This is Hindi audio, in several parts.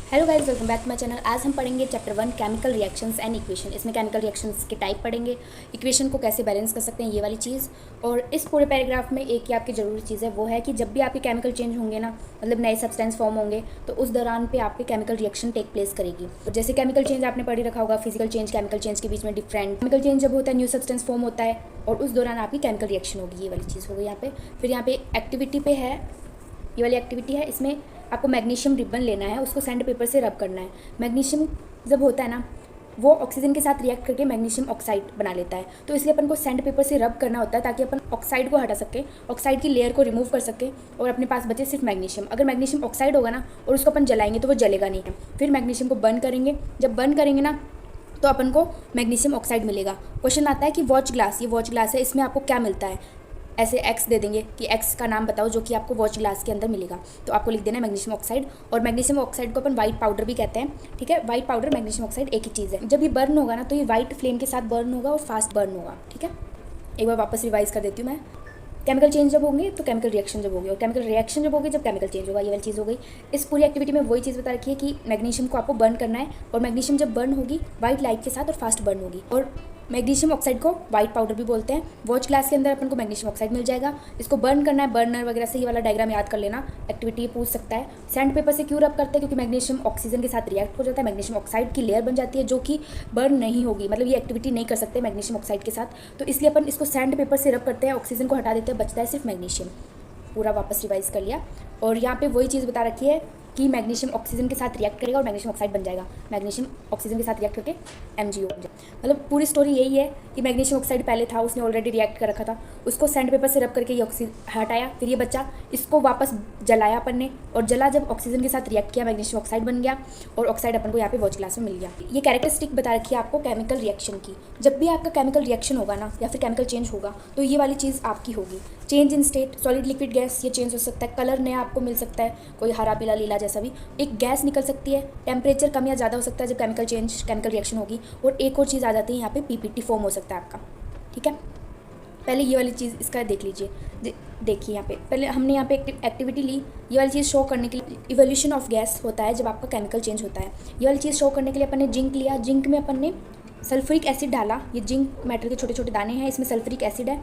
Hello guys, welcome back to my channel. आज हम पढ़ेंगे chapter 1 chemical reactions and equation. इसमें केमिकल रिएक्शंस के टाइप पढ़ेंगे, इक्वेशन को कैसे बैलेंस कर सकते हैं, ये वाली चीज़। और इस पूरे पैराग्राफ में एक ही आपकी ज़रूरी चीज़ है, वो है कि जब भी आपके केमिकल चेंज होंगे ना, मतलब नए सब्सटेंस फॉर्म होंगे, तो उस दौरान पे आपके केमिकल रिएक्शन टेक प्लेस करेगी। जैसे केमिकल चेंज आपने पढ़ रखा होगा, फिजिकल चेंज केमिकल चेंज के बीच में डिफरेंट। केमिकल चेंज जब होता है, न्यू सब्सटेंस फॉर्म होता है और उस दौरान आपकी केमिकल रिएक्शन होगी, ये वाली चीज़ होगी यहाँ पे। फिर यहाँ पे एक्टिविटी पे है, ये वाली एक्टिविटी है। इसमें आपको मैग्नीशियम रिबन लेना है, उसको सैंड पेपर से रब करना है। मैग्नीशियम जब होता है ना, वो ऑक्सीजन के साथ रिएक्ट करके मैग्नीशियम ऑक्साइड बना लेता है, तो इसलिए अपन को सैंड पेपर से रब करना होता है ताकि अपन ऑक्साइड को हटा सके, ऑक्साइड की लेयर को रिमूव कर सके और अपने पास बचे सिर्फ मैग्नीशियम। अगर मैग्नीशियम ऑक्साइड होगा ना और उसको अपन जलाएंगे तो वो जलेगा नहीं। फिर मैग्नीशियम को बर्न करेंगे, जब बर्न करेंगे ना तो अपन को मैग्नीशियम ऑक्साइड मिलेगा। क्वेश्चन आता है कि वॉच ग्लास, ये वॉच ग्लास है, इसमें आपको क्या मिलता है। ऐसे एक्स दे देंगे कि एक्स का नाम बताओ जो कि आपको वॉच ग्लास के अंदर मिलेगा, तो आपको लिख देना है मैग्नीशियम ऑक्साइड। और मैग्नीशियम ऑक्साइड को अपन वाइट पाउडर भी कहते हैं, ठीक है। वाइट पाउडर मैग्नीशियम ऑक्साइड एक ही चीज़ है। जब ये बर्न होगा ना तो ये वाइट फ्लेम के साथ बर्न होगा और फास्ट बर्न होगा, ठीक है। एक बार वापस रिवाइज कर देती हूँ मैं। केमिकल चेंज जब होंगे तो केमिकल रिएक्शन जब होगी, और केमिकल रिएक्शन जब होगी जब केमिकल चेंज होगा, ये वाली चीज़ हो गई। इस पूरी एक्टिविटी में वही चीज़ बता रखी है कि मैग्नीशियम को आपको बर्न करना है, और मैग्नीशियम जब बर्न होगी वाइट लाइट के साथ और फास्ट बर्न होगी। और मैग्नीशियम ऑक्साइड को वाइट पाउडर भी बोलते हैं। वॉच ग्लास के अंदर अपन को मैग्नीशियम ऑक्साइड मिल जाएगा, इसको बर्न करना है बर्नर वगैरह से, ये वाला डायग्राम याद कर लेना। एक्टिविटी ये पूछ सकता है। सैंड पेपर से क्यों रब करते हैं, क्योंकि मैग्नीशियम ऑक्सीजन के साथ रिएक्ट हो जाता है, मैग्नीशियम ऑक्साइड की लेयर बन जाती है जो कि बर्न नहीं होगी, मतलब ये एक्टिविटी नहीं कर सकते मैग्नीशियम ऑक्साइड के साथ, तो इसलिए अपन इसको सैंड पेपर से रब करते हैं, ऑक्सीजन को हटा देते हैं, बचता है सिर्फ मैग्नीशियम। पूरा वापस रिवाइज कर लिया। और यहाँ पे वही चीज़ बता रखी है कि मैग्नीशियम ऑक्सीजन के साथ रिएक्ट करेगा और मैग्नीशियम ऑक्साइड बन जाएगा। मैग्नीशियम ऑक्सीजन के साथ रिएक्ट करके MgO बन जाएगा। मतलब पूरी स्टोरी यही है कि मैग्नीशियम ऑक्साइड पहले था, उसने ऑलरेडी रिएक्ट कर रखा था, उसको सैंड पेपर से रब करके ये ऑक्सीजन हटाया, फिर ये बच्चा, इसको वापस जलाया अपन ने, और जला जब ऑक्सीजन के साथ रिएक्ट किया मैग्नीशियम ऑक्साइड बन गया, और ऑक्साइड अपन को यहाँ पे वॉच ग्लास में मिल गया। ये कैरेक्टरिस्टिक बता रखी है आपको केमिकल रिएक्शन की। जब भी आपका केमिकल रिएक्शन होगा ना, या फिर केमिकल चेंज होगा, तो ये वाली चीज़ आपकी होगी। Change in state, solid liquid gas, ये चेंज हो सकता है। कलर नया आपको मिल सकता है, कोई हरा पीला लीला जैसा भी। एक गैस निकल सकती है। टेम्परेचर कम या ज़्यादा हो सकता है जब केमिकल चेंज केमिकल रिएक्शन होगी। और एक और चीज़ आ जाती है यहाँ पे, PPT फॉर्म हो सकता है आपका, ठीक है। पहले ये वाली चीज़ इसका देख लीजिए। देखिए यहाँ पे पहले हमने यहाँ पे एक्टिविटी ली, ये वाली चीज़ शो करने के लिए। इवोल्यूशन ऑफ गैस होता है जब आपका केमिकल चेंज होता है। ये वाली चीज़ शो करने के लिए अपन ने जिंक लिया, जिंक में अपन ने सल्फ्यूरिक एसिड डाला। ये जिंक मेटल के छोटे छोटे दाने हैं, इसमें सल्फ्यूरिक एसिड है,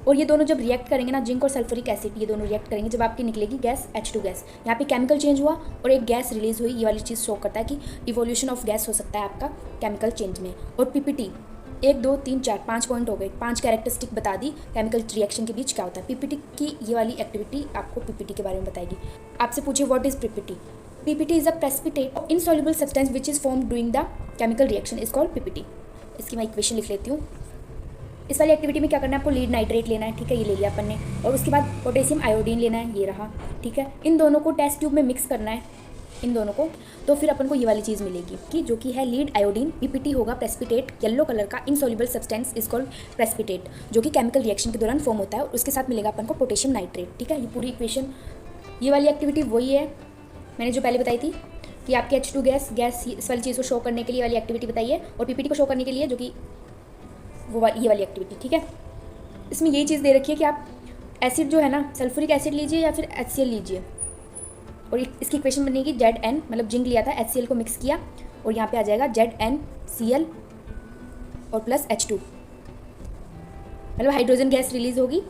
और ये दोनों जब रिएक्ट करेंगे ना, जिंक और सल्फ्यूरिक एसिड, ये दोनों रिएक्ट करेंगे, जब आपकी निकलेगी गैस H2 गैस। यहाँ पे केमिकल चेंज हुआ और एक गैस रिलीज हुई, ये वाली चीज़ शो करता है कि इवोल्यूशन ऑफ गैस हो सकता है आपका केमिकल चेंज में। और PPT 1 2 3 4 5 पॉइंट हो गए, 5 कैरेक्टरिस्टिक बता दी केमिकल रिएक्शन के बीच क्या होता है। PPT की ये वाली एक्टिविटी आपको PPT के बारे में बताएगी। आपसे पूछिए what is PPT। PPT is a precipitate insoluble substance which is formed during the chemical reaction is called PPT। इसकी मैं इक्वेशन लिख लेती हूँ। इस वाली एक्टिविटी में क्या करना है, आपको लीड नाइट्रेट लेना है, ठीक है, ये ले लिया अपन ने। और उसके बाद पोटेशियम आयोडीन लेना है, ये रहा, ठीक है। इन दोनों को टेस्ट ट्यूब में मिक्स करना है, इन दोनों को, तो फिर अपन को ये वाली चीज़ मिलेगी कि जो कि है लीड आयोडीन। PPT होगा प्रेसिपिटेट, येलो कलर का insoluble substance is called precipitate, जो कि केमिकल रिएक्शन के दौरान फॉर्म होता है, और उसके साथ मिलेगा अपन को पोटेशियम नाइट्रेट, ठीक है। ये पूरी इक्वेशन, ये वाली एक्टिविटी वही है मैंने जो पहले बताई थी कि आपकी H2 गैस इस वाली चीज़ को शो करने के लिए वाली एक्टिविटी बताई है, और PPT को शो करने के लिए जो कि ये वाली एक्टिविटी, ठीक है। इसमें यही चीज़ दे रखी है कि आप एसिड जो है ना, सल्फ्यूरिक एसिड लीजिए या फिर HCl लीजिए, और इसकी इक्वेशन बनेगी Zn, मतलब जिंक लिया था, HCl को मिक्स किया, और यहाँ पे आ जाएगा ZnCl और प्लस H2, मतलब हाइड्रोजन गैस रिलीज होगी।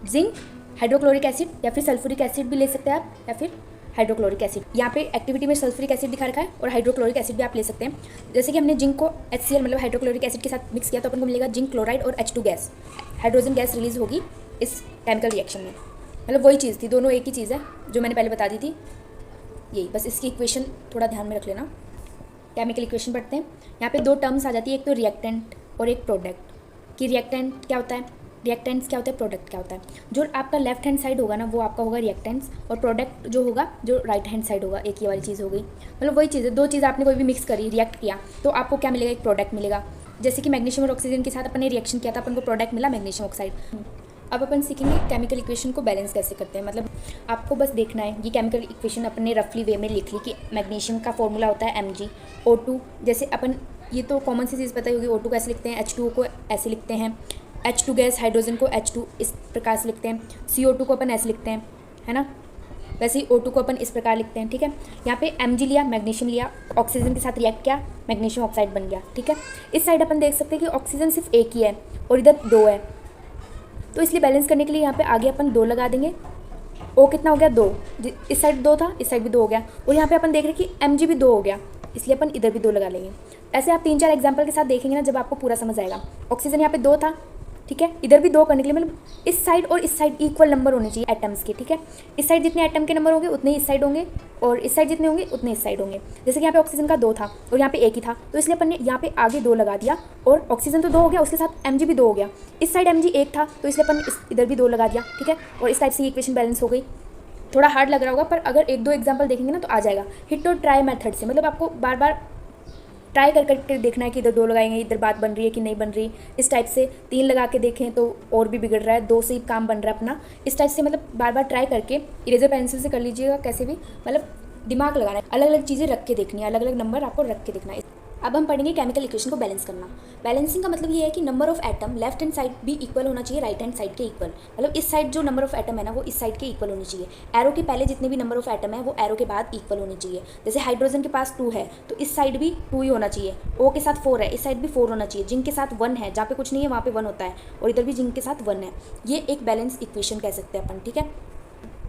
जिंक, हाइड्रोक्लोरिक एसिड या फिर सल्फ्यूरिक एसिड भी ले सकते हैं आप, या फिर हाइड्रोक्लोरिक एसिड। यहाँ पे एक्टिविटी में सल्फ्यूरिक एसिड दिखा रखा है, और हाइड्रोक्लोरिक एसिड भी आप ले सकते हैं। जैसे कि हमने जिंक को HCl मतलब हाइड्रोक्लोरिक एसिड के साथ मिक्स किया, तो अपन को मिलेगा जिंक क्लोराइड और H2 gas, hydrogen gas release होगी इस केमिकल रिएक्शन में। मतलब वही चीज़ थी, दोनों एक ही चीज़ है जो मैंने पहले बता दी थी, यही। बस इसकी इक्वेशन थोड़ा ध्यान में रख लेना। केमिकल इक्वेशन पढ़ते हैं। यहाँ पे 2 टर्म्स आ जाती है, एक तो रिएक्टेंट और एक प्रोडक्ट। कि रिएक्टेंट क्या होता है, रिएक्टेंट्स क्या होता है, प्रोडक्ट क्या होता है। जो आपका लेफ्ट हैंड साइड होगा ना, वो आपका होगा रिएक्टेंट्स, और प्रोडक्ट जो होगा जो राइट हैंड साइड होगा, एक ये वाली चीज़ हो गई। मतलब वही चीज़ है, 2 चीज़ आपने कोई भी मिक्स करी, रिएक्ट किया, तो आपको क्या मिलेगा, एक प्रोडक्ट मिलेगा। जैसे कि मैग्नीशियम और ऑक्सीजन के साथ अपन ने रिएक्शन किया था, अपन को प्रोडक्ट मिला मैग्नीशियम ऑक्साइड। अब अपन सीखेंगे केमिकल इक्वेशन को बैलेंस कैसे करते हैं। मतलब आपको बस देखना है, ये केमिकल इक्वेशन अपन ने रफली वे में लिख ली कि मैग्नीशियम का फॉर्मूला होता है MgO2। जैसे अपन, ये तो कॉमन सी चीज़ पता ही होगी, O2 को ऐसे लिखते हैं, H2O को ऐसे लिखते हैं, H2 गैस हाइड्रोजन को H2 इस प्रकार से लिखते हैं, CO2 को अपन ऐसे लिखते हैं, है ना। वैसे ही O2 को अपन इस प्रकार लिखते हैं, ठीक है। यहाँ पे Mg लिया, मैग्नीशियम लिया, ऑक्सीजन के साथ रिएक्ट किया, मैग्नीशियम ऑक्साइड बन गया, ठीक है। इस साइड अपन देख सकते हैं कि ऑक्सीजन सिर्फ एक ही है और इधर 2 है, तो इसलिए बैलेंस करने के लिए यहाँ पे आगे अपन 2 लगा देंगे। O कितना हो गया 2, इस साइड 2 था, इस साइड भी 2 हो गया, और यहाँ पे अपन देख रहे हैं कि Mg भी 2 हो गया, इसलिए अपन इधर भी 2 लगा लेंगे। ऐसे आप 3-4 एग्जाम्पल के साथ देखेंगे ना, जब आपको पूरा समझ आएगा। ऑक्सीजन यहाँ पे 2 था, ठीक है, इधर भी 2 करने के लिए मतलब इस साइड और इस साइड इक्वल नंबर होने चाहिए एटम्स के, ठीक है। इस साइड जितने एटम के नंबर होंगे उतने ही इस साइड होंगे, और इस साइड जितने होंगे उतने इस साइड होंगे। जैसे कि यहाँ पे ऑक्सीजन का 2 था और यहाँ पे 1 ही था, तो इसलिए अपन ने यहाँ पे आगे 2 लगा दिया, और ऑक्सीजन तो 2 हो गया, उसके साथ Mg भी 2 हो गया। इस साइड Mg 1 था, तो इसलिए अपन इधर भी 2 लगा दिया, ठीक है। और इस टाइप से इक्वेशन बैलेंस हो गई। थोड़ा हार्ड लग रहा होगा, पर अगर 1-2 एग्जाम्पल देखेंगे ना तो आ जाएगा। हिट और ट्राई मेथड से, मतलब आपको बार बार ट्राई कर करके देखना है कि इधर 2 लगाएंगे, इधर बात बन रही है कि नहीं बन रही। इस टाइप से 3 लगा के देखें तो और भी बिगड़ रहा है, 2 से ही काम बन रहा है अपना। इस टाइप से मतलब बार बार ट्राई करके इरेजर पेंसिल से कर लीजिएगा, कैसे भी मतलब दिमाग लगाना है, अलग अलग चीज़ें रख के देखनी है, अलग अलग नंबर आपको रख के देखना है। अब हम पढ़ेंगे केमिकल इक्वेशन को बैलेंस करना। बैलेंसिंग का मतलब ये है कि number of atom left hand side भी इक्वल होना चाहिए राइट हैंड साइड के इक्वल, मतलब इस साइड जो नंबर ऑफ एटम है ना वो इस साइड के इक्वल होनी चाहिए। एरो के पहले जितने भी नंबर ऑफ एटम है वो एरो के बाद इक्वल होनी चाहिए। जैसे हाइड्रोजन के पास 2 है तो इस साइड भी 2 ही होना चाहिए। O के साथ 4 है, इस साइड भी 4 होना चाहिए। जिंक के साथ 1 है, जहाँ पे कुछ नहीं है वहाँ पे 1 होता है, और इधर भी जिंक के साथ 1 है। ये एक बैलेंस इक्वेशन कह सकते हैं अपन, ठीक है।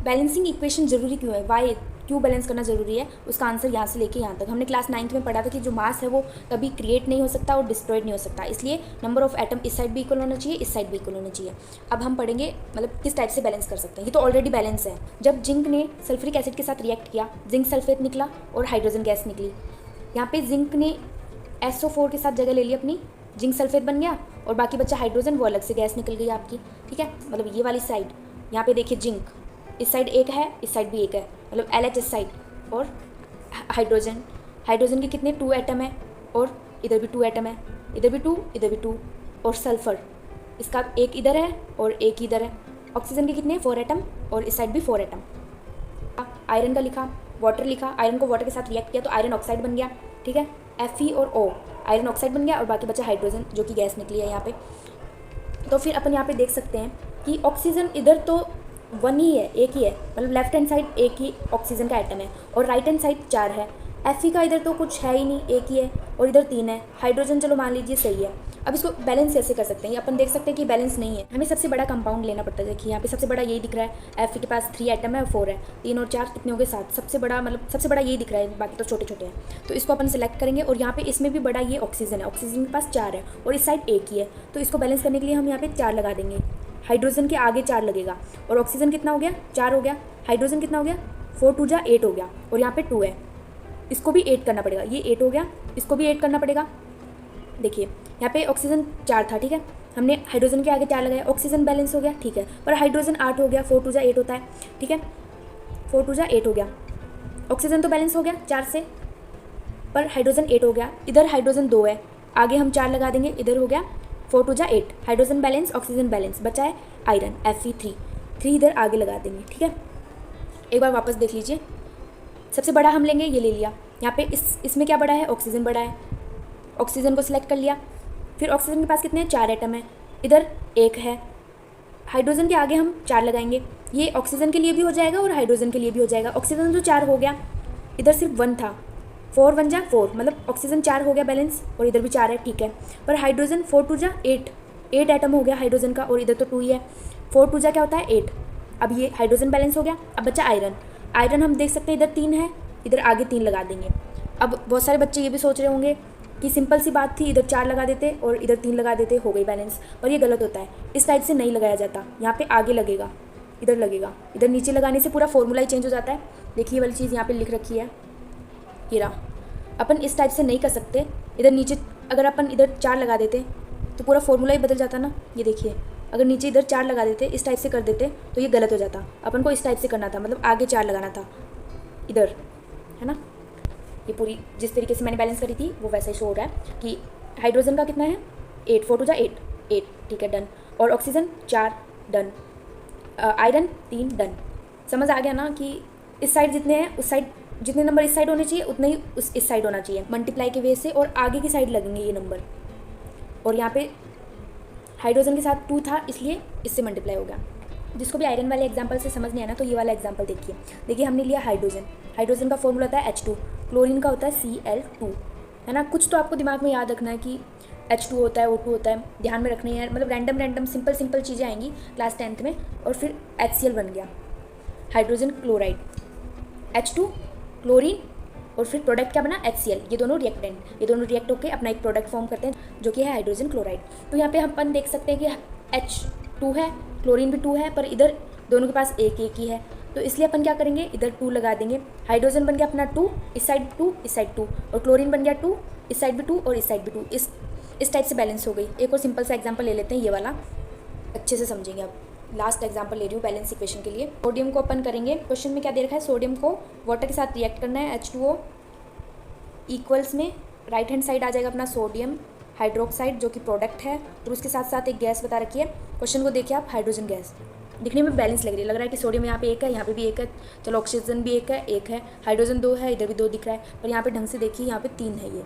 बैलेंसिंग इक्वेशन जरूरी क्यों है, वाई क्यों बैलेंस करना जरूरी है, उसका आंसर यहाँ से लेके यहाँ तक। हमने क्लास 9th में पढ़ा था कि जो मास है वो कभी क्रिएट नहीं हो सकता और डिस्ट्रॉयड नहीं हो सकता, इसलिए नंबर ऑफ एटम इस साइड भी इक्वल होना चाहिए, इस साइड भी इक्वल होना चाहिए। अब हम पढ़ेंगे मतलब किस टाइप से बैलेंस कर सकते हैं। ये तो ऑलरेडी बैलेंस है। जब जिंक ने सल्फ्यूरिक एसिड के साथ रिएक्ट किया, जिंक सल्फेट निकला और हाइड्रोजन गैस निकली। यहाँ पे जिंक ने SO4 के साथ जगह ले ली अपनी, जिंक सल्फेट बन गया, और बाकी बच्चा हाइड्रोजन, वो अलग से गैस निकल गई आपकी, ठीक है। मतलब ये वाली साइड, यहाँ पे देखिए जिंक इस साइड 1 है, इस साइड भी 1 है, मतलब LH इस साइड, और हाइड्रोजन के कितने 2 एटम है, और इधर भी 2 एटम है, इधर भी 2, इधर भी 2, और सल्फर इसका 1 इधर है और 1 इधर है। ऑक्सीजन के कितने 4 एटम, और इस साइड भी 4 एटम। आयरन का लिखा, वाटर लिखा, आयरन को वाटर के साथ रिएक्ट किया तो आयरन ऑक्साइड बन गया, ठीक है। Fe और O आयरन ऑक्साइड बन गया, और बाकी बचा हाइड्रोजन जो कि गैस निकली है यहाँ पे। तो फिर अपन यहाँ पे देख सकते हैं कि ऑक्सीजन इधर तो 1 ही है, 1 ही है, मतलब लेफ्ट हैंड साइड 1 ही ऑक्सीजन का एटम है, और राइट हैंड साइड 4 है। Fe का इधर तो कुछ है ही नहीं, 1 ही है, और इधर 3 है। हाइड्रोजन चलो मान लीजिए सही है। अब इसको बैलेंस कैसे कर सकते हैं, ये अपन देख सकते हैं कि बैलेंस नहीं है, हमें सबसे बड़ा कंपाउंड लेना पड़ता है। देखिए यहाँ पे सबसे बड़ा यही दिख रहा है, Fe के पास 3 एटम है और 4 है, 3 और 4 कितने हो गए 7। सबसे बड़ा मतलब सबसे बड़ा यही दिख रहा है, बाकी तो छोटे छोटे हैं। तो इसको अपन सेलेक्ट करेंगे, और यहाँ पे इसमें भी बड़ा ये ऑक्सीजन है, ऑक्सीजन के पास 4 है और इस साइड 1 ही है, तो इसको बैलेंस करने के लिए हम यहाँ पे 4 लगा देंगे। हाइड्रोजन के आगे 4 लगेगा, और ऑक्सीजन कितना हो गया 4 हो गया, हाइड्रोजन कितना हो गया 4 2 जा 8 हो गया, और यहाँ पे 2 है, इसको भी 8 करना पड़ेगा, ये 8 हो गया, इसको भी 8 करना पड़ेगा। देखिए यहाँ पे ऑक्सीजन 4 था, ठीक है, हमने हाइड्रोजन के आगे 4 लगाया, ऑक्सीजन बैलेंस हो गया, ठीक है, पर हाइड्रोजन 8 हो गया, 4 2 जा 8 होता है, ठीक है, 4 2 जा 8 हो गया। ऑक्सीजन तो बैलेंस हो गया 4 से, पर हाइड्रोजन 8 हो गया, इधर हाइड्रोजन 2 है, आगे हम 4 लगा देंगे, इधर हो गया 4 2 जा 8, हाइड्रोजन बैलेंस ऑक्सीजन बैलेंस, बचा है आयरन Fe3, 3 इधर आगे लगा देंगे, ठीक है। एक बार वापस देख लीजिए, सबसे बड़ा हम लेंगे, ये ले लिया, यहाँ पे इसमें क्या बड़ा है, ऑक्सीजन बड़ा है, ऑक्सीजन को सिलेक्ट कर लिया। फिर ऑक्सीजन के पास कितने हैं 4 एटम है, इधर 1 है, हाइड्रोजन के आगे हम 4 लगाएंगे, ये ऑक्सीजन के लिए भी हो जाएगा और हाइड्रोजन के लिए भी हो जाएगा। ऑक्सीजन तो 4 हो गया, इधर सिर्फ 1 था, 4 1 जा 4, मतलब ऑक्सीजन 4 हो गया बैलेंस, और इधर भी 4 है, ठीक है, पर हाइड्रोजन 4 2 जा 8 एटम हो गया हाइड्रोजन का, और इधर तो 2 ही है, 4 2 जा क्या होता है 8। अब ये हाइड्रोजन बैलेंस हो गया। अब बच्चा आयरन, आयरन हम देख सकते हैं इधर 3 है, इधर आगे 3 लगा देंगे। अब बहुत सारे बच्चे ये भी सोच रहे होंगे कि सिंपल सी बात थी, इधर 4 लगा देते और इधर 3 लगा देते, हो गई बैलेंस, पर ये गलत होता है, इस टाइप से नहीं लगाया जाता। यहाँ पे आगे लगेगा, इधर लगेगा, इधर नीचे लगाने से पूरा फॉर्मूला ही चेंज हो जाता है। देखिए वाली चीज़ यहाँ पे लिख रखी है, ये रहा, अपन इस टाइप से नहीं कर सकते। इधर नीचे अगर अपन इधर 4 लगा देते तो पूरा फॉर्मूला ही बदल जाता ना। ये देखिए, अगर नीचे इधर 4 लगा देते, इस टाइप से कर देते तो ये गलत हो जाता। अपन को इस टाइप से करना था, मतलब आगे 4 लगाना था इधर, है ना। ये पूरी जिस तरीके से मैंने बैलेंस करी थी वो वैसे ही शो हो रहा है कि हाइड्रोजन का कितना है 8, 4 2 जा 8, ठीक है, डन, और ऑक्सीजन 4, डन, आयरन 3, डन। समझ आ गया ना कि इस साइड जितने हैं उस साइड जितने नंबर इस साइड होने चाहिए उतने ही इस साइड होना चाहिए, मल्टीप्लाई के वे से, और आगे की साइड लगेंगे ये नंबर। और यहाँ पे हाइड्रोजन के साथ 2 था इसलिए इससे मल्टीप्लाई हो गया। जिसको भी आयरन वाले एग्जाम्पल से समझ नहीं आना तो ये वाला एग्जाम्पल देखिए हमने लिया हाइड्रोजन। हाइड्रोजन का फॉर्मूला होता है H2, क्लोरीन का होता है Cl2, है ना। कुछ तो आपको दिमाग में याद रखना है कि H2 होता है, O2 होता है, ध्यान में रखनी है। मतलब रैंडम सिंपल चीज़ें आएंगी क्लास 10th में। और फिर HCl बन गया, हाइड्रोजन क्लोराइड, H2 क्लोरीन, और फिर प्रोडक्ट क्या बना HCl। ये दोनों रिएक्टेंट, ये दोनों रिएक्ट होकर अपना एक प्रोडक्ट फॉर्म करते हैं जो कि है हाइड्रोजन क्लोराइड। तो यहाँ पे हम अपन देख सकते हैं कि H2 है, क्लोरीन भी 2 है, पर इधर दोनों के पास एक ही है। तो इसलिए अपन क्या करेंगे, इधर 2 लगा देंगे। हाइड्रोजन बन गया अपना 2, इस साइड 2, इस साइड 2, और क्लोरीन बन गया 2, इस साइड भी 2 और इस साइड भी 2। इस टाइप से बैलेंस हो गई। एक और सिंपल सा एग्जांपल ले लेते हैं, ये वाला अच्छे से समझेंगे आप। लास्ट एग्जांपल ले रही हूँ बैलेंस इक्वेशन के लिए। सोडियम को अपन करेंगे, क्वेश्चन में क्या दे रखा है, सोडियम को वाटर के साथ रिएक्ट करना है, H2O इक्वल्स में राइट हैंड साइड आ जाएगा अपना सोडियम हाइड्रोक्साइड जो कि प्रोडक्ट है, और उसके साथ साथ एक गैस बता रखी है। क्वेश्चन को देखिए आप, हाइड्रोजन गैस दिखने में बैलेंस लग रहा है कि सोडियम यहाँ पे एक है, यहाँ पे भी एक है, चलो ऑक्सीजन भी एक है, हाइड्रोजन 2 है, इधर भी 2 दिख रहा है, पर यहाँ पे ढंग से देखिए यहाँ पे 3 है, ये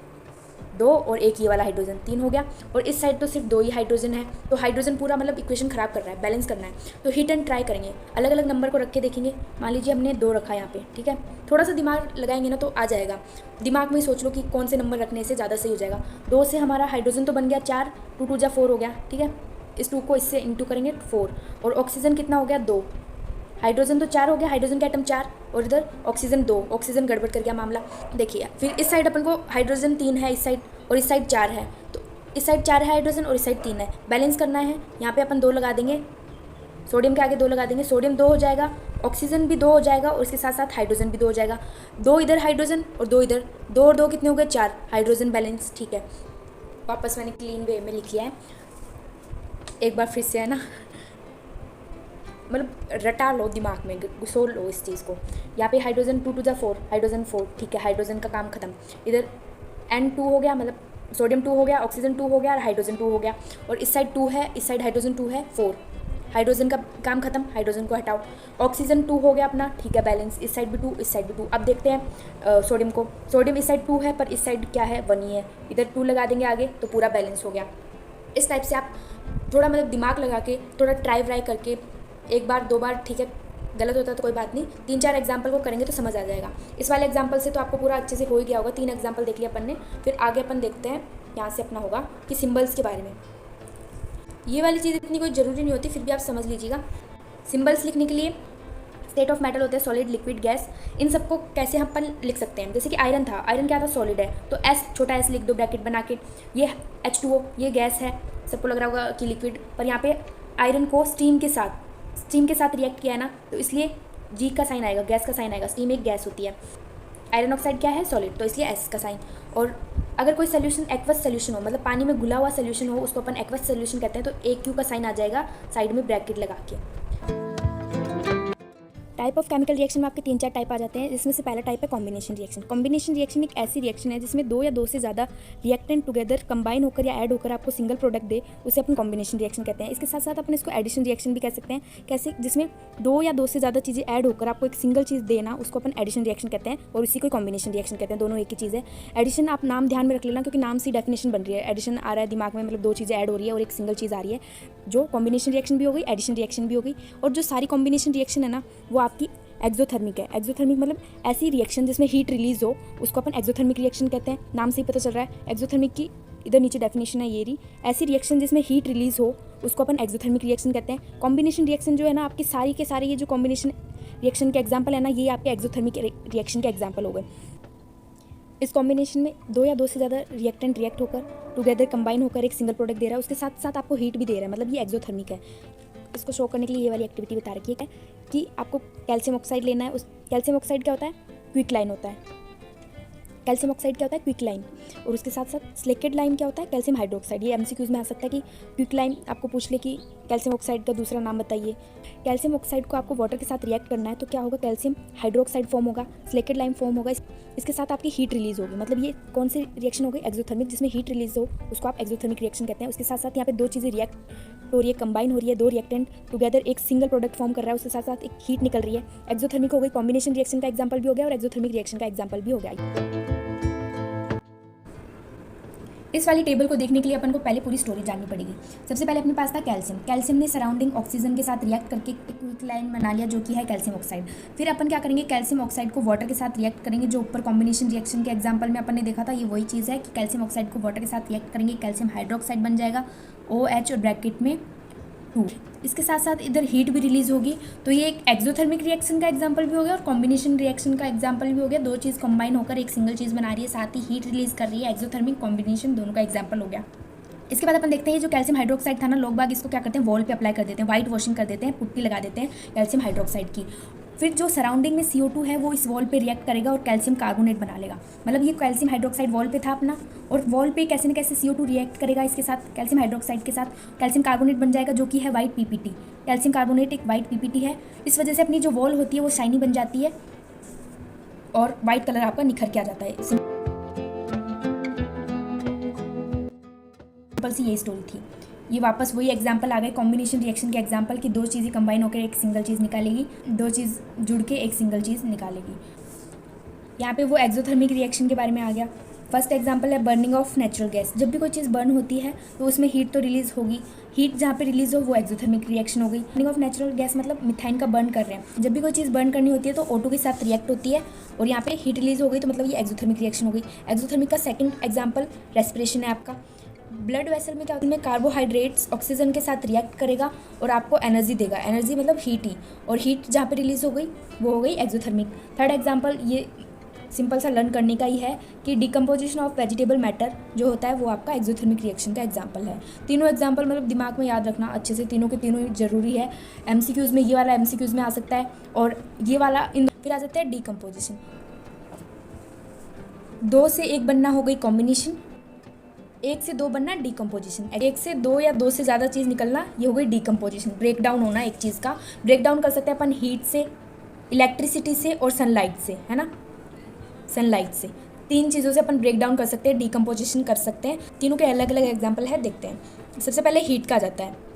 2 और एक ये वाला हाइड्रोजन 3 हो गया। और इस साइड तो सिर्फ 2 ही हाइड्रोजन है, तो हाइड्रोजन पूरा मतलब इक्वेशन खराब कर रहा है, बैलेंस करना है। तो हिट एंड ट्राई करेंगे, अलग अलग नंबर को रख के देखेंगे। मान लीजिए हमने 2 रखा यहाँ पे, ठीक है, थोड़ा सा दिमाग लगाएंगे ना तो आ जाएगा। दिमाग में ही सोच लो कि कौन से नंबर रखने से ज़्यादा सही हो जाएगा। 2 से हमारा हाइड्रोजन तो बन गया 4, 2 2 जा 4 हो गया, ठीक है। इस 2 को इससे इंटू करेंगे 4, और ऑक्सीजन कितना हो गया 2, हाइड्रोजन तो 4 हो गया, हाइड्रोजन के एटम 4, और इधर ऑक्सीजन 2, ऑक्सीजन गड़बड़ कर गया मामला। देखिए फिर इस साइड अपन को हाइड्रोजन 3 है इस साइड, और इस साइड 4 है, तो इस साइड 4 है हाइड्रोजन और इस साइड 3 है, बैलेंस करना है। यहाँ पे अपन 2 लगा देंगे, सोडियम के आगे 2 लगा देंगे, सोडियम 2 हो जाएगा, ऑक्सीजन भी 2 हो जाएगा, और इसके साथ साथ हाइड्रोजन भी 2 हो जाएगा। 2 इधर हाइड्रोजन और 2 इधर, 2 और 2 कितने हो गए 4, हाइड्रोजन बैलेंस, ठीक है। वापस मैंने क्लीन वे में लिख लिया है, एक बार फिर से, है ना, मतलब रटा लो दिमाग में, घुसो लो इस चीज़ को। यहाँ पे हाइड्रोजन 2 2 जा 4, हाइड्रोजन 4, ठीक है, हाइड्रोजन का काम खत्म। इधर N2 हो गया, मतलब सोडियम 2 हो गया, ऑक्सीजन 2 हो गया और हाइड्रोजन 2 हो गया, और इस साइड 2 है, इस साइड हाइड्रोजन 2 है, 4, हाइड्रोजन का काम खत्म, हाइड्रोजन को हटाओ। ऑक्सीजन 2 हो गया अपना, ठीक है, बैलेंस, इस साइड भी 2, इस साइड भी 2। अब देखते हैं सोडियम को, सोडियम इस साइड 2 है पर इस साइड क्या है 1 ही है, इधर 2 लगा देंगे आगे तो पूरा बैलेंस हो गया। इस टाइप से आप थोड़ा मतलब दिमाग लगा के थोड़ा ट्राई व्राई करके, एक बार 2 बार, ठीक है, गलत होता है तो कोई बात नहीं, 3-4 एग्जाम्पल को करेंगे तो समझ आ जाएगा। इस वाले एग्जाम्पल से तो आपको पूरा अच्छे से हो ही गया होगा। 3 एग्जाम्पल देख लिया अपन ने, फिर आगे अपन देखते हैं यहाँ से अपना होगा कि सिंबल्स के बारे में। ये वाली चीज़ इतनी कोई ज़रूरी नहीं होती, फिर भी आप समझ लीजिएगा। सिंबल्स लिखने के लिए स्टेट ऑफ मैटर होता है, सॉलिड, लिक्विड, गैस। इन सबको कैसे हम अपन लिख सकते हैं, जैसे कि आयरन था, आयरन क्या था, सॉलिड है, तो एस, छोटा एस लिख दो ब्रैकेट बना के। ये H2O, ये गैस है, सबको लग रहा होगा कि लिक्विड, पर यहाँ पे आयरन को स्टीम के साथ रिएक्ट किया है ना, तो इसलिए जी का साइन आएगा, गैस का साइन आएगा, स्टीम एक गैस होती है। आयरन ऑक्साइड क्या है, सॉलिड, तो इसलिए एस का साइन। और अगर कोई सोल्यूशन एक्वस सोल्यूशन हो, मतलब पानी में घुला हुआ सोल्यूशन हो, उसको अपन एक्वस सोल्यूशन कहते हैं, तो AQ का साइन आ जाएगा साइड में ब्रैकेट लगा के। टाइप ऑफ केमिकल रिएक्शन में आपके 3-4 टाइप आ जाते हैं, जिसमें से पहला टाइप है कॉम्बिनेशन रिएक्शन। कॉम्बिनेशन रिएक्शन एक ऐसी रिएक्शन है जिसमें 2 या 2 से ज़्यादा रिएक्टेंट टुगेदर कंबाइन होकर या ऐड होकर आपको सिंगल प्रोडक्ट दे, उसे अपन कॉम्बिनेशन रिएक्शन कहते हैं। इसके साथ साथ अपन इसको एडिशन रिएक्शन भी कह सकते हैं। कैसे, जिसमें 2 या 2 से ज़्यादा चीज़ें ऐड होकर आपको एक सिंगल चीज़ देना, उसको अपन एडिशन रिएक्शन कहते हैं, और इसी को कॉम्बिनेशन रिएक्शन कहते हैं। दोनों एक ही चीज़ है। एडिशन आप नाम ध्यान में रख लेना, क्योंकि नाम से डेफिनेशन बन रही है, एडिशन आ रहा है दिमाग में, मतलब 2 चीज़ें ऐड हो रही है और एक सिंगल चीज़ आ रही है, जो कॉम्बिनेशन रिएक्शन भी हो गई, एडिशन रिएक्शन भी हो गई। और जो सारी कॉम्बिनेशन रिएक्शन है ना, वो आपकी एक्सोथर्मिक है। एक्सोथर्मिक मतलब ऐसी रिएक्शन जिसमें हीट रिलीज हो, उसको अपन एक्सोथर्मिक रिएक्शन कहते हैं। नाम से ही पता चल रहा है। एक्सोथर्मिक की इधर नीचे डेफिनेशन है ये रही, ऐसी रिएक्शन जिसमें हीट रिलीज हो, उसको अपन एक्सोथर्मिक रिएक्शन कहते हैं। कॉम्बिनेशन रिएक्शन जो है ना, आपकी सारी के सारे ये जो कॉम्बिनेशन रिएक्शन के एग्जाम्पल है ना, ये आपके एक्सोथर्मिक रिएक्शन के एग्जाम्पल हो गए। इस कॉम्बिनेशन में 2 या 2 से ज़्यादा रिएक्टेंट रिएक्ट होकर टुगेदर कंबाइन होकर एक सिंगल प्रोडक्ट दे रहा है, उसके साथ साथ आपको हीट भी दे रहा है, मतलब ये एक्सोथर्मिक है। इसको शो करने के लिए ये वाली एक्टिविटी बता रखी है कि आपको कैल्शियम ऑक्साइड लेना है। उस कैल्शियम ऑक्साइड क्या होता है, क्विक लाइन होता है। कैल्शियम ऑक्साइड क्या होता है, क्विक लाइन, और उसके साथ साथ स्लेकेड लाइन क्या होता है, कैल्शियम हाइड्रोक्साइड। ये MCQs में आ सकता है कि क्विक लाइन आपको पूछ ले कि कैल्शियम ऑक्साइड का दूसरा नाम बताइए। कैल्शियम ऑक्साइड को आपको वाटर के साथ रिएक्ट करना है, तो क्या होगा, कैल्शियम हाइड्रोक्साइड फॉर्म होगा, स्लेकेड लाइन फॉर्म होगा, इसके साथ आपकी हीट रिलीज होगी। मतलब ये कौन सी रिएक्शन हो गई, एक्सोथर्मिक, जिसमें हीट रिलीज हो, उसको आप एक्सोथर्मिक रिएक्शन कहते हैं। उसके साथ साथ यहाँ पे 2 चीज़ें रिएक्ट हो रही है, कंबाइन हो रही है, 2 रिएक्टेंट टुगेदर एक सिंगल प्रोडक्ट फॉर्म कर रहा है, उसके साथ साथ एक हीट निकल रही है। एक्सोथर्मिक हो गई, कॉम्बिनेशन रिएक्शन का एग्जाम्पल भी हो गया और एक्सोथर्मिक रिएक्शन का एग्जाम्पल भी हो गया। इस वाली टेबल को देखने के लिए अपन को पहले पूरी स्टोरी जाननी पड़ेगी। सबसे पहले अपने पास था कैल्शियम। कैल्शियम ने सराउंडिंग ऑक्सीजन के साथ रिएक्ट करके एक लाइन बना लिया जो कि है कैल्शियम ऑक्साइड। फिर अपन क्या करेंगे, कैल्शियम ऑक्साइड को वाटर के साथ रिएक्ट करेंगे। जो ऊपर कॉम्बिनेशन रिएक्शन के एग्जाम्पल में अपन ने देखा था, ये वही चीज़ है कि कैल्शियम ऑक्साइड को वाटर के साथ रिएक्ट करेंगे, कैल्शियम हाइड्रोक्साइड बन जाएगा OH और ब्रैकेट में 2। इसके साथ साथ इधर हीट भी रिलीज होगी। तो ये एक एक्सोथर्मिक रिएक्शन का एग्जांपल भी हो गया और कॉम्बिनेशन रिएक्शन का एग्जांपल भी हो गया। दो चीज़ कंबाइन होकर एक सिंगल चीज़ बना रही है, साथ ही हीट रिलीज कर रही है। एक्सोथर्मिक कॉम्बिनेशन दोनों का एग्जांपल हो गया। इसके बाद अपन देखते हैं जो कैल्शियम हाइड्रोक्साइड था ना, लोग बाग इसको क्या करते हैं, वॉल पे अप्लाई कर देते हैं, वाइट वॉशिंग कर देते हैं, पुट्टी लगा देते हैं कैल्शियम हाइड्रोक्साइड की। फिर जो सराउंडिंग में CO2 है वो इस वॉल पे रिएक्ट करेगा और कैल्शियम कार्बोनेट बना लेगा। मतलब ये कैल्शियम हाइड्रोक्साइड वॉल पे था अपना, और वॉल पे कैसे न कैसे CO2 रिएक्ट करेगा इसके साथ, कैल्शियम हाइड्रोक्साइड के साथ कैल्शियम कार्बोनेट बन जाएगा जो कि है वाइट PPT। कैल्शियम कार्बोनेट एक वाइट PPT है। इस वजह से अपनी जो वॉल होती है वो शाइनी बन जाती है और वाइट कलर आपका निखर के आ जाता है। सिंपल सी यही स्टोरी थी। ये वापस वही एग्जाम्पल आ गए कॉम्बिनेशन रिएक्शन के एग्जाम्पल की, दो चीज़ें कंबाइन होकर एक सिंगल चीज़ निकालेगी, दो चीज़ जुड़ के एक सिंगल चीज़ निकालेगी। यहाँ पे वो एक्सोथर्मिक रिएक्शन के बारे में आ गया। फर्स्ट एग्जाम्पल है बर्निंग ऑफ नेचुरल गैस। जब भी कोई चीज़ बर्न होती है तो उसमें हीट तो रिलीज़ होगी। हीट जहाँ पे रिलीज़ हो वो एक्सोथर्मिक रिएक्शन हो गई। बर्निंग ऑफ नेचुरल गैस मतलब मिथाइन का बर्न कर रहे हैं। जब भी कोई चीज़ बर्न करनी होती है तो O2 के साथ रिएक्ट होती है और यहाँ पे हीट रिलीज़ हो गई, तो मतलब ये एक्सोथर्मिक रिएक्शन हो गई। एक्सोथर्मिक का सेकंड एग्जाम्पल रेस्पिरेशन है आपका। ब्लड वेसल में क्या होता है, कार्बोहाइड्रेट्स ऑक्सीजन के साथ रिएक्ट करेगा और आपको एनर्जी देगा। एनर्जी मतलब हीट ही, और हीट जहाँ पे रिलीज़ हो गई वो हो गई एक्सोथर्मिक। थर्ड एग्जांपल ये सिंपल सा लर्न करने का ही है कि डिकम्पोजिशन ऑफ वेजिटेबल मैटर जो होता है वो आपका एक्सोथर्मिक रिएक्शन का एग्जांपल है। तीनों एग्जांपल मतलब दिमाग में याद रखना अच्छे से, तीनों के तीनों ज़रूरी है। MCQs में ये वाला MCQs में आ सकता है और ये वाला फिर आ जाता है डिकम्पोजिशन। 2 से 1 बनना हो गई कॉम्बिनेशन, 1 से 2 बनना डिकम्पोजिशन। 1 से 2 या 2 से ज़्यादा चीज़ निकलना ये हो गई डिकम्पोजिशन। ब्रेक डाउन होना एक चीज़ का, ब्रेक डाउन कर सकते हैं अपन हीट से, इलेक्ट्रिसिटी से और सनलाइट से, है ना। सनलाइट से 3 चीज़ों से अपन ब्रेक डाउन कर सकते हैं, डिकम्पोजिशन कर सकते हैं। तीनों के अलग अलग एग्जाम्पल है, देखते हैं। सबसे पहले हीट का आ जाता है।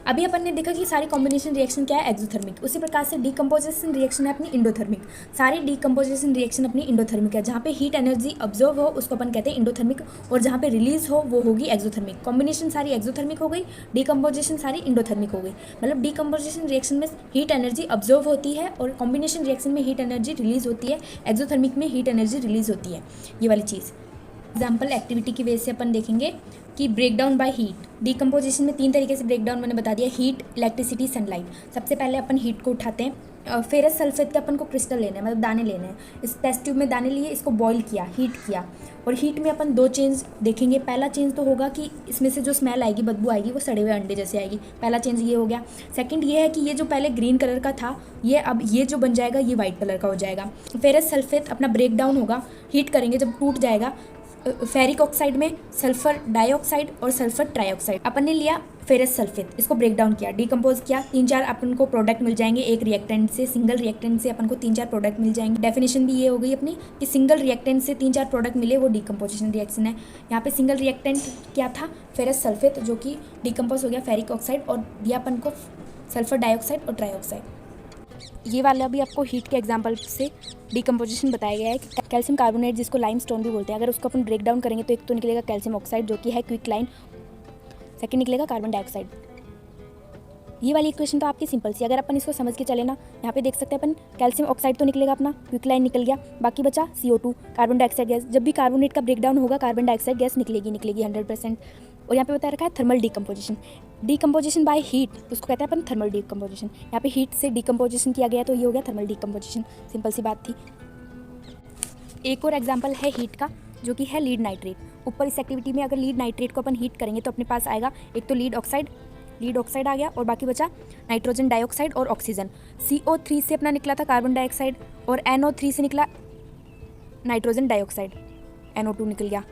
अभी अपन ने देखा कि सारी कॉम्बिनेशन रिएक्शन क्या है, एक्सोथर्मिक। उसी प्रकार से डिकम्पोजिशन रिएक्शन है अपनी इंडोथर्मिक। सारी डिकम्पोजिशन रिएक्शन अपनी इंडोथर्मिक है। जहाँ पे हीट एनर्जी ऑब्जर्व हो उसको अपन कहते हैं इंडोथर्मिक, और जहाँ पे रिलीज हो वो होगी एक्सोथर्मिक। कॉम्बिनेशन सारी एक्सोथर्मिक हो गई, डिकम्पोजिशन सारी इंडोथर्मिक हो गई। मतलब डिकम्पोजिशन रिएक्शन में हीट एनर्जी ऑब्जर्व होती है और कॉम्बिनेशन रिएक्शन में हीट एनर्जी रिलीज होती है, एक्सोथर्मिक में हीट एनर्जी रिलीज होती है, ये वाली चीज़। एग्जाम्पल एक्टिविटी की वजह से अपन देखेंगे कि break down by heat. Decomposition में 3 तरीके से ब्रेक डाउन मैंने बता दिया, हीट, इलेक्ट्रिसिटी, सनलाइट। सबसे पहले अपन हीट को उठाते हैं। फेरस सल्फेट के अपन को क्रिस्टल लेने हैं, मतलब दाने लेने हैं। इस टेस्ट ट्यूब में दाने लिए, इसको बॉईल किया, हीट किया, और हीट में अपन 2 चेंज देखेंगे। पहला चेंज तो होगा कि इसमें से जो स्मेल आएगी, बदबू आएगी, वो सड़े हुए अंडे जैसे आएगी। पहला चेंज ये हो गया। सेकंड ये है कि ये जो पहले ग्रीन कलर का था ये अब ये जो बन जाएगा ये वाइट कलर का हो जाएगा। फेरस सल्फेट अपना ब्रेक डाउन होगा, हीट करेंगे, जब टूट जाएगा फेरिक ऑक्साइड में सल्फर डाइऑक्साइड और सल्फर ट्राइऑक्साइड। अपन ने लिया फेरस सल्फेट, इसको ब्रेक डाउन किया, डिकम्पोज किया, 3-4 अपन को प्रोडक्ट मिल जाएंगे। एक रिएक्टेंट से, सिंगल रिएक्टेंट से अपन को 3-4 प्रोडक्ट मिल जाएंगे। डेफिनेशन भी ये हो गई अपनी कि सिंगल रिएक्टेंट से 3-4 प्रोडक्ट मिले वो डिकम्पोजिशन रिएक्शन है। यहाँ पे सिंगल रिएक्टेंट क्या था, फेरस सल्फेट, जो कि डिकम्पोज हो गया फेरिक ऑक्साइड, और दिया अपन को सल्फर डाइऑक्साइड और ट्राइऑक्साइड। ये वाला भी आपको हीट के एग्जांपल से डिकम्पोजिशन बताया गया है कि कैल्शियम कार्बोनेट, जिसको लाइम स्टोन भी बोलते हैं, अगर उसको अपन ब्रेक डाउन करेंगे तो एक तो निकलेगा कैल्शियम ऑक्साइड जो कि है क्विक लाइन, सेकंड निकलेगा कार्बन डाइऑक्साइड। ये वाली इक्वेशन तो आपकी सिंपल सी, अगर अपन इसको समझ के चले ना, यहाँ पे देख सकते हैं अपन कैल्शियम ऑक्साइड तो निकलेगा अपना, क्विक लाइन निकल गया, बाकी बचा CO2 कार्बन डाइऑक्साइड गैस। जब भी कार्बोनेट का ब्रेक डाउन होगा कार्बन डाइऑक्साइड गैस निकलेगी 100%। और यहाँ पे बता रखा है thermal decomposition. Decomposition by heat उसको कहते हैं अपन थर्मल डिकम्पोजिशन। यहाँ पे हीट से डिकम्पोजिशन किया गया तो ये हो गया थर्मल डिकम्पोजिशन, सिंपल सी बात थी। एक और एग्जाम्पल है हीट का जो कि है लीड नाइट्रेट। ऊपर इस एक्टिविटी में अगर लीड नाइट्रेट को अपन हीट करेंगे तो अपने पास आएगा एक तो लीड ऑक्साइड आ गया, और बाकी बचा नाइट्रोजन डाइऑक्साइड और ऑक्सीजन। CO3 से अपना निकला था कार्बन डाइऑक्साइड, और NO3 से निकला नाइट्रोजन डाइऑक्साइड, NO2 निकल गया।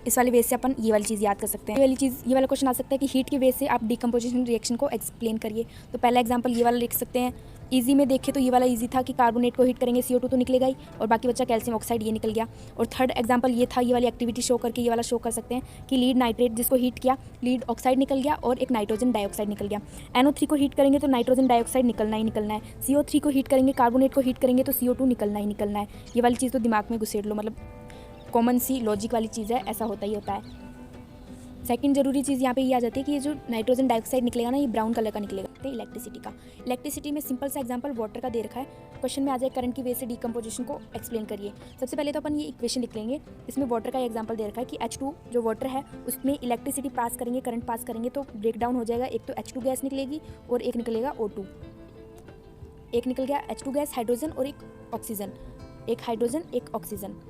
इस वाली वेज से अपन ये वाली चीज़ याद कर सकते हैं। ये वाला क्वेश्चन आ सकता है कि हीट की वेज से आप डिकम्पोजिशन रिएक्शन को एक्सप्लेन करिए। तो पहला एग्जांपल ये वाला लिख सकते हैं। इजी में देखें तो ये वाला इजी था कि कार्बोनेट को हीट करेंगे CO2 तो निकलेगा ही, और बाकी बच्चा कैल्शियम ऑक्साइड ये निकल गया। और थर्ड एग्जांपल ये था, ये वाली एक्टिविटी शो करके ये वाला शो कर सकते हैं कि लीड नाइट्रेट जिसको हीट किया, लीड ऑक्साइड निकल गया और एक नाइट्रोजन डाइऑक्साइड निकल गया। NO3 को हीट करेंगे तो नाइट्रोजन डाइऑक्साइड निकलना ही निकलना है। CO3 को हीट करेंगे, कार्बोनेट को हीट करेंगे तो CO2 निकलना ही निकलना है। ये वाली चीज़ तो दिमाग में घुसेड़ लो, मतलब कॉमन सी लॉजिक वाली चीज़ है, ऐसा होता ही होता है। सेकंड जरूरी चीज़ यहाँ पे ये आ जाती है कि ये जो नाइट्रोजन डाइऑक्साइड निकलेगा ना, ये ब्राउन कलर का निकलेगा। तो इलेक्ट्रिसिटी का, इलेक्ट्रिसिटी में सिंपल सा एग्जांपल वाटर का दे रखा है। क्वेश्चन में आ जाए करंट की वेव से डीकम्पोजिशन को एक्सप्लेन करिए। सबसे पहले तो अपन ये इक्वेशन लिख लेंगे। इसमें वाटर का एग्जांपल दे रखा है कि H2 जो वाटर है उसमें इलेक्ट्रिसिटी पास करेंगे, करंट पास करेंगे तो ब्रेक डाउन हो जाएगा। एक तो H2 गैस निकलेगी और एक निकलेगा O2। एक निकल गया H2 गैस, हाइड्रोजन और एक ऑक्सीजन, एक हाइड्रोजन एक ऑक्सीजन।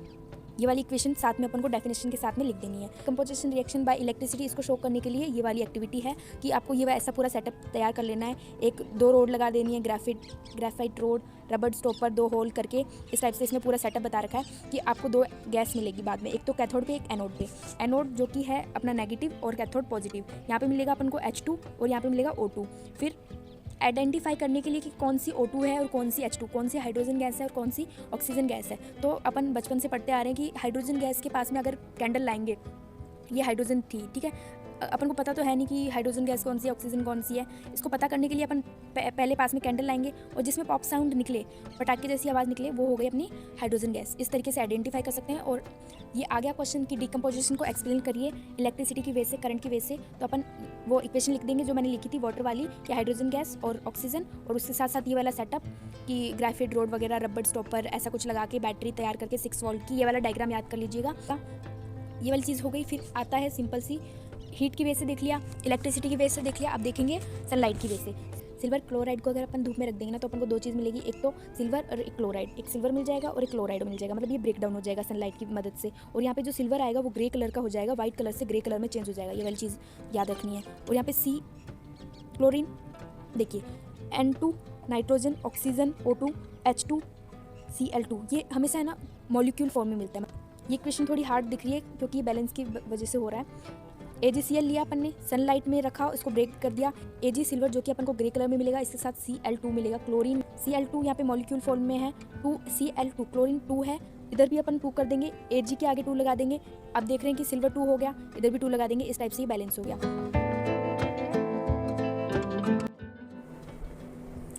ये वाली इक्वेशन साथ में अपन को डेफिनेशन के साथ में लिख देनी है। कंपोजिशन रिएक्शन बाय इलेक्ट्रिसिटी, इसको शो करने के लिए ये वाली एक्टिविटी है कि आपको ये ऐसा पूरा सेटअप तैयार कर लेना है। एक 2 रोड लगा देनी है, graphite rod, rubber stopper, 2 hole करके इस टाइप से इसमें पूरा सेटअप बता रखा है कि आपको 2 गैस मिलेगी बाद में, एक तो कैथोड पे एक एनोड पे। एनोड जो कि है अपना नेगेटिव और कैथोड पॉजिटिव। यहाँ पे मिलेगा अपन को H2 और यहाँ पे मिलेगा O2। फिर आइडेंटिफाई करने के लिए कि कौन सी O2 है और कौन सी H2, कौन सी हाइड्रोजन गैस है और कौन सी ऑक्सीजन गैस है। तो अपन बचपन से पढ़ते आ रहे हैं कि हाइड्रोजन गैस के पास में अगर कैंडल लाएंगे, ये हाइड्रोजन थी, ठीक है, अपन को पता तो है नहीं कि हाइड्रोजन गैस कौन सी है, ऑक्सीजन कौन सी है। इसको पता करने के लिए अपन पहले पास में कैंडल लाएंगे और जिसमें पॉप साउंड निकले, पटाखे जैसी आवाज़ निकले, वो हो गई अपनी हाइड्रोजन गैस। इस तरीके से आइडेंटिफाई कर सकते हैं। और ये आ गया क्वेश्चन की डीकम्पोजिशन को एक्सप्लेन करिए इलेक्ट्रिसिटी की वजह से, करंट की वजह से। तो अपन वो इक्वेशन लिख देंगे जो मैंने लिखी थी वाटर वाली, कि हाइड्रोजन गैस और ऑक्सीजन, और उसके साथ साथ ये वाला सेटअप कि ग्राफाइट रोड वगैरह, रबर स्टॉपर, ऐसा कुछ लगा के बैटरी तैयार करके 6 वोल्ट की, ये वाला डायग्राम याद कर लीजिएगा। ये वाली चीज़ हो गई। फिर आता है सिंपल सी, हीट की वजह से देख लिया, इलेक्ट्रिसिटी की वजह से देख लिया, अब देखेंगे सनलाइट की वजह से। सिल्वर क्लोराइड को अगर अपन धूप में रख देंगे ना तो अपन को 2 चीज़ मिलेगी, एक तो सिल्वर और एक क्लोराइड। एक सिल्वर मिल जाएगा और एक क्लोराइड मिल जाएगा, मतलब ये ब्रेक डाउन हो जाएगा सनलाइट की मदद से। और यहाँ पे जो सिल्वर आएगा वो ग्रे कलर का हो जाएगा, व्हाइट कलर से ग्रे कलर में चेंज हो जाएगा। ये वाली चीज़ याद रखनी है। और यहाँ पे C क्लोरीन, देखिए N2 nitrogen, oxygen O2, H2 Cl2, ये हमेशा है ना मॉलिक्यूल फॉर्म में मिलता है। ये इक्वेशन थोड़ी हार्ड दिख रही है क्योंकि ये बैलेंस की वजह से हो रहा है। AgCl लिया अपन ने, सनलाइट में रखा, उसको ब्रेक कर दिया। Ag सिल्वर जो कि अपन को ग्रे कलर में मिलेगा, इसके साथ Cl2 मिलेगा। क्लोरीन Cl2 यहाँ पे मॉलिक्यूल फॉर्म में है, 2Cl2, क्लोरीन 2 है। इधर भी अपन 2 कर देंगे, Ag के आगे 2 लगा देंगे। अब देख रहे हैं कि सिल्वर 2 हो गया, इधर भी 2 लगा देंगे। इस टाइप से ये बैलेंस हो गया।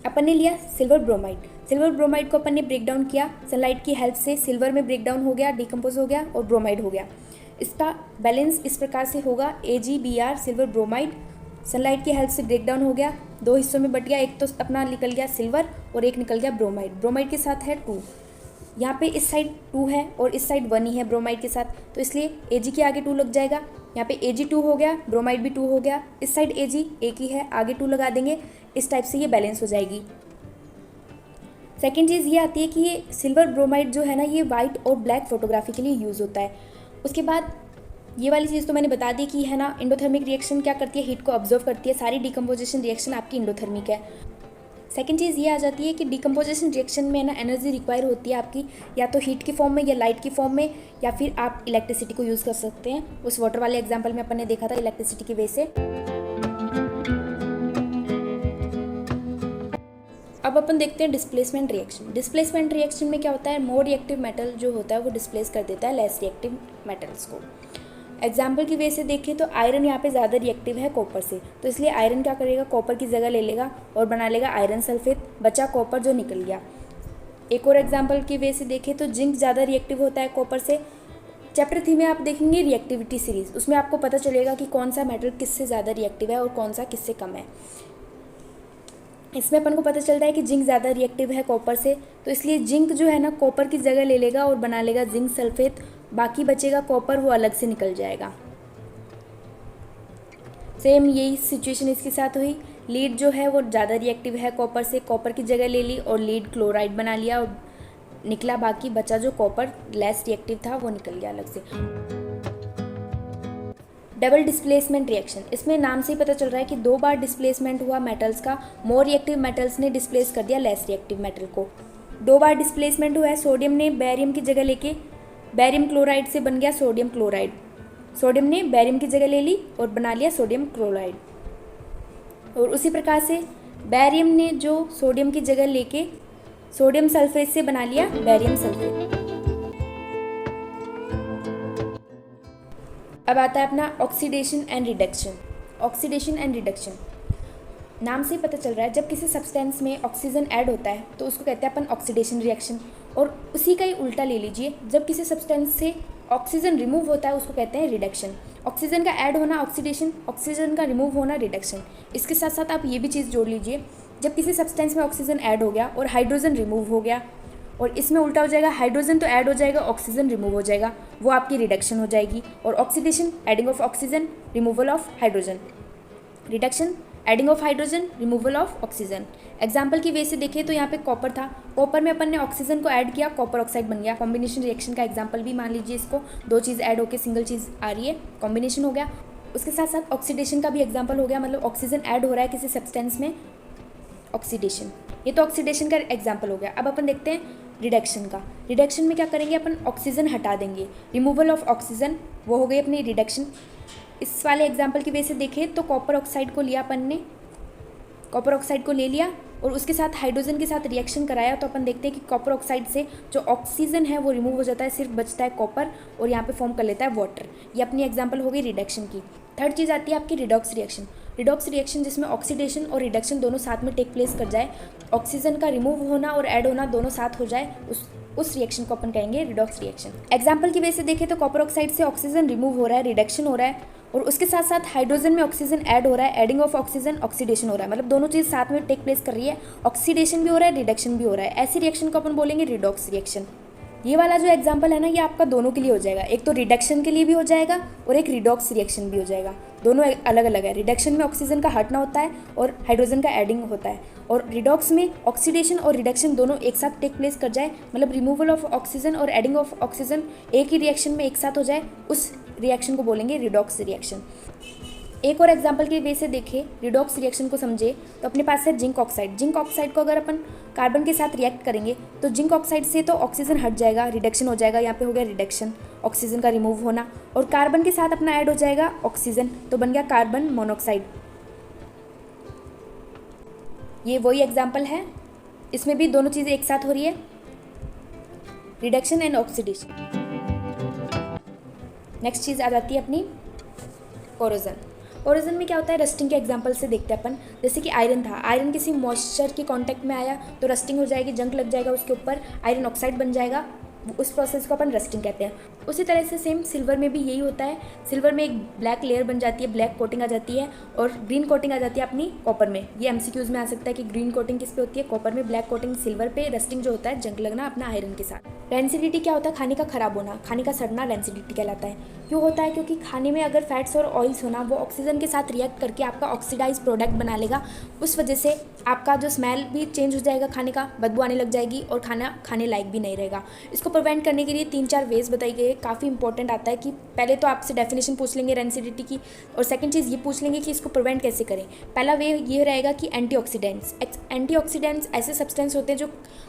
अपन ने लिया सिल्वर ब्रोमाइड। सिल्वर ब्रोमाइड को अपन ने ब्रेक डाउन किया, सनलाइट की हेल्प से सिल्वर में ब्रेक डाउन हो गया, डिकम्पोज हो गया और ब्रोमाइड हो गया। इसका बैलेंस इस प्रकार से होगा, AgBr सिल्वर ब्रोमाइड सनलाइट की हेल्प से ब्रेक डाउन हो गया, 2 हिस्सों में बट गया। एक तो अपना निकल गया सिल्वर और एक निकल गया ब्रोमाइड। ब्रोमाइड के साथ है 2, यहाँ पे इस साइड 2 है और इस साइड 1 ही है ब्रोमाइड के साथ, तो इसलिए Ag के आगे 2 लग जाएगा। यहाँ पे Ag 2 हो गया, ब्रोमाइड भी 2 हो गया। इस साइड Ag एक ही है, आगे 2 लगा देंगे। इस टाइप से ये बैलेंस हो जाएगी। सेकेंड चीज़ ये आती है कि ये सिल्वर ब्रोमाइड जो है ना, ये वाइट और ब्लैक फोटोग्राफी के लिए यूज़ होता है। उसके बाद ये वाली चीज़ तो मैंने बता दी कि है ना, एंडोथर्मिक रिएक्शन क्या करती है, हीट को ऑब्जर्व करती है। सारी डिकम्पोजिशन रिएक्शन आपकी एंडोथर्मिक है। सेकेंड चीज़ ये आ जाती है कि डिकम्पोजिशन रिएक्शन में ना एनर्जी रिक्वायर होती है आपकी, या तो हीट की फॉर्म में या लाइट की फॉर्म में, या फिर आप इलेक्ट्रिसिटी को यूज़ कर सकते हैं। उस वाटर वाले एग्जाम्पल में अपन ने देखा था इलेक्ट्रिसिटी की वजह से। अब अपन देखते हैं डिस्प्लेसमेंट रिएक्शन। डिस्प्लेसमेंट रिएक्शन में क्या होता है, मोर रिएक्टिव मेटल जो होता है वो डिस्प्लेस कर देता है लेस रिएक्टिव मेटल्स को। एग्जाम्पल की वजह से देखें तो आयरन यहाँ पे ज़्यादा रिएक्टिव है कॉपर से, तो इसलिए आयरन क्या करेगा, कॉपर की जगह ले लेगा और बना लेगा आयरन सल्फेट, बचा कॉपर जो निकल गया। एक और एग्जाम्पल की वजह से देखें तो जिंक ज़्यादा रिएक्टिव होता है कॉपर से। चैप्टर 3 में आप देखेंगे रिएक्टिविटी सीरीज, उसमें आपको पता चलेगा कि कौन सा मेटल किससे ज़्यादा रिएक्टिव है और कौन सा किससे कम है। इसमें अपन को पता चलता है कि जिंक ज़्यादा रिएक्टिव है कॉपर से, तो इसलिए जिंक जो है ना कॉपर की जगह ले लेगा और बना लेगा जिंक सल्फेट, बाकी बचेगा कॉपर, वो अलग से निकल जाएगा। सेम यही सिचुएशन इसके साथ हुई। लीड जो है वो ज़्यादा रिएक्टिव है कॉपर से, कॉपर की जगह ले ली और लीड क्लोराइड बना लिया और निकला, बाकी बचा जो कॉपर लेस रिएक्टिव था वो निकल गया अलग से। डबल डिस्प्लेसमेंट रिएक्शन, इसमें नाम से ही पता चल रहा है कि 2 बार डिस्प्लेसमेंट हुआ मेटल्स का। मोर रिएक्टिव मेटल्स ने डिस्प्लेस कर दिया लेस रिएक्टिव मेटल को। 2 बार डिस्प्लेसमेंट हुआ है, सोडियम ने बैरियम की जगह लेके, बैरियम क्लोराइड से बन गया सोडियम क्लोराइड। सोडियम ने बैरियम की जगह ले ली और बना लिया सोडियम क्लोराइड। और उसी प्रकार से बैरियम ने जो सोडियम की जगह लेके सोडियम सल्फेट से बना लिया बैरियम सल्फेट। अब आता है अपना oxidation and reduction. Oxidation and reduction नाम से ही पता चल रहा है, जब किसी सब्सटेंस में ऑक्सीजन ऐड होता है तो उसको कहते हैं अपन ऑक्सीडेशन रिएक्शन। और उसी का ही उल्टा ले लीजिए, जब किसी सब्सटेंस से ऑक्सीजन रिमूव होता है उसको कहते हैं रिडक्शन। ऑक्सीजन का ऐड होना ऑक्सीडेशन, ऑक्सीजन का रिमूव होना रिडक्शन। इसके साथ साथ आप ये भी चीज़ जोड़ लीजिए, जब किसी सब्सटेंस में ऑक्सीजन ऐड हो गया और हाइड्रोजन रिमूव हो गया, और इसमें उल्टा हो जाएगा, हाइड्रोजन तो ऐड हो जाएगा, ऑक्सीजन रिमूव हो जाएगा, वो आपकी रिडक्शन हो जाएगी। और oxidation, adding of oxygen, removal of hydrogen. Reduction, adding of hydrogen, removal of oxygen. Example की वे से देखें तो यहाँ पे कॉपर था, कॉपर में अपन ने ऑक्सीजन को ऐड किया, कॉपर ऑक्साइड बन गया। कॉम्बिनेशन रिएक्शन का एग्जाम्पल भी मान लीजिए इसको, दो चीज़ ऐड होकर सिंगल चीज़ आ रही है, कॉम्बिनेशन हो गया। उसके साथ साथ ऑक्सीडेशन का भी एग्जाम्पल हो गया, मतलब ऑक्सीजन ऐड हो रहा है किसी सब्सटेंस में, ऑक्सीडेशन। ये तो ऑक्सीडेशन का एग्जाम्पल हो गया। अब अपन देखते हैं रिडक्शन का। रिडक्शन में क्या करेंगे, अपन ऑक्सीजन हटा देंगे, रिमूवल ऑफ ऑक्सीजन, वो हो गई अपनी रिडक्शन। इस वाले एग्जाम्पल की वजह से देखें तो कॉपर ऑक्साइड को लिया अपन ने, कॉपर ऑक्साइड को ले लिया और उसके साथ हाइड्रोजन के साथ रिएक्शन कराया, तो अपन देखते हैं कि कॉपर ऑक्साइड से जो ऑक्सीजन है वो रिमूव हो जाता है, सिर्फ बचता है कॉपर और यहाँ पे फॉर्म कर लेता है वाटर। ये अपनी एग्जाम्पल हो गई रिडक्शन की। थर्ड चीज़ आती है आपकी रिडॉक्स रिएक्शन। रिडॉक्स रिएक्शन जिसमें ऑक्सीडेशन और रिडक्शन दोनों साथ में टेक प्लेस कर जाए, ऑक्सीजन का रिमूव होना और ऐड होना दोनों साथ हो जाए, उस रिएक्शन को अपन कहेंगे रिडॉक्स रिएक्शन। एग्जाम्पल की वजह से देखें तो कॉपर ऑक्साइड से ऑक्सीजन रिमूव हो रहा है, रिडक्शन हो रहा है, और उसके साथ साथ हाइड्रोजन में ऑक्सीजन ऐड हो रहा है, एडिंग ऑफ ऑक्सीजन, ऑक्सीडेशन हो रहा है, मतलब दोनों चीज़ साथ में टेक प्लेस कर रही है, ऑक्सीडेशन भी हो रहा है, रिडक्शन भी हो रहा है। ऐसी रिएक्शन को अपन बोलेंगे रिडॉक्स रिएक्शन। ये वाला जो एग्जाम्पल है ना, ये आपका दोनों के लिए हो जाएगा, एक तो रिडक्शन के लिए भी हो जाएगा और एक रिडॉक्स रिएक्शन भी हो जाएगा। दोनों अलग अलग है। रिडक्शन में ऑक्सीजन का हटना होता है और हाइड्रोजन का एडिंग होता है, और रिडॉक्स में ऑक्सीडेशन और रिडक्शन दोनों एक साथ टेक प्लेस कर जाए, मतलब रिमूवल ऑफ ऑक्सीजन और एडिंग ऑफ ऑक्सीजन एक ही रिएक्शन में एक साथ हो जाए, उस रिएक्शन को बोलेंगे रिडॉक्स रिएक्शन। एक और एग्जाम्पल की वे से देखें, रिडॉक्स रिएक्शन को समझे तो अपने पास है जिंक ऑक्साइड। जिंक ऑक्साइड को अगर अपन कार्बन के साथ रिएक्ट करेंगे तो जिंक ऑक्साइड से तो ऑक्सीजन हट जाएगा, रिडक्शन हो जाएगा, यहाँ पे हो गया रिडक्शन, ऑक्सीजन का रिमूव होना, और कार्बन के साथ अपना ऐड हो जाएगा ऑक्सीजन, तो बन गया कार्बन मोनोऑक्साइड। ये वही एग्जाम्पल है, इसमें भी दोनों चीज़ें एक साथ हो रही है, रिडक्शन एंड ऑक्सीडेशन। नेक्स्ट चीज़ आ जाती है अपनी कोरोजन। कोरोजन में क्या होता है, रस्टिंग के एग्जांपल से देखते हैं अपन। जैसे कि आयरन था, आयरन किसी मॉइस्चर के कांटेक्ट में आया तो रस्टिंग हो जाएगी, जंग लग जाएगा उसके ऊपर, आयरन ऑक्साइड बन जाएगा, उस प्रोसेस को अपन रस्टिंग कहते हैं। उसी तरह से सेम सिल्वर में भी यही होता है। सिल्वर में एक ब्लैक लेयर बन जाती है, ब्लैक कोटिंग आ जाती है, और ग्रीन कोटिंग आ जाती है अपनी कॉपर में। ये एमसीक्यूज़ में आ सकता है कि ग्रीन कोटिंग किस पे होती है, कॉपर में, ब्लैक कोटिंग सिल्वर पे, रस्टिंग जो होता है जंग लगना अपना आयरन के साथ। रेंसिडिटी क्या होता है, खाने का खराब होना, खाने का सड़ना रेंसिडिटी कहलाता है। क्यों होता है, क्योंकि खाने में अगर फैट्स और ऑयल्स होना वो ऑक्सीजन के साथ रिएक्ट करके आपका ऑक्सीडाइज प्रोडक्ट बना लेगा, उस वजह से आपका जो स्मेल भी चेंज हो जाएगा, खाने का बदबू आने लग जाएगी और खाना खाने लायक भी नहीं रहेगा। इसको प्रिवेंट करने के लिए 3-4 वेज बताई गई है। काफ़ी इंपॉर्टेंट आता है कि पहले तो आपसे डेफिनेशन पूछ लेंगे रेंसिडिटी की, और सेकंड चीज़ ये पूछ लेंगे कि इसको प्रिवेंट कैसे करें। पहला वे ये रहेगा कि एंटीऑक्सीडेंट्स ऐसे सब्सटेंस होते हैं जो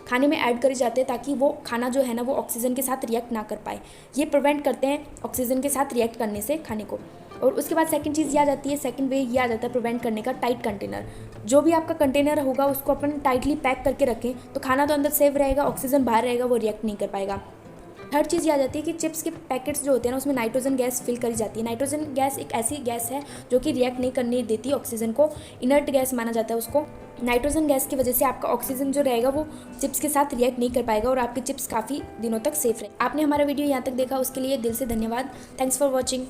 खाने में ऐड करे जाते हैं ताकि वो खाना जो है ना वो ऑक्सीजन के साथ रिएक्ट ना कर पाए। ये प्रिवेंट करते हैं ऑक्सीजन के साथ रिएक्ट करने से खाने को। और उसके बाद सेकंड चीज़ ये आ जाती है, सेकंड वे ये आ जाता है प्रिवेंट करने का, टाइट कंटेनर। जो भी आपका कंटेनर होगा उसको अपन टाइटली पैक करके रखें तो खाना तो अंदर सेफ रहेगा, ऑक्सीजन बाहर रहेगा, वो रिएक्ट नहीं कर पाएगा। थर्ड चीज़ ये आ जाती है कि चिप्स के पैकेट्स जो होते हैं ना उसमें नाइट्रोजन गैस फिल करी जाती है। नाइट्रोजन गैस एक ऐसी गैस है जो कि रिएक्ट नहीं करने देती ऑक्सीजन को, इनर्ट गैस माना जाता है उसको। नाइट्रोजन गैस की वजह से आपका ऑक्सीजन जो रहेगा वो चिप्स के साथ रिएक्ट नहीं कर पाएगा और आपके चिप्स काफ़ी दिनों तक सेफ रहे। आपने हमारा वीडियो यहाँ तक देखा उसके लिए दिल से धन्यवाद। Thanks for watching.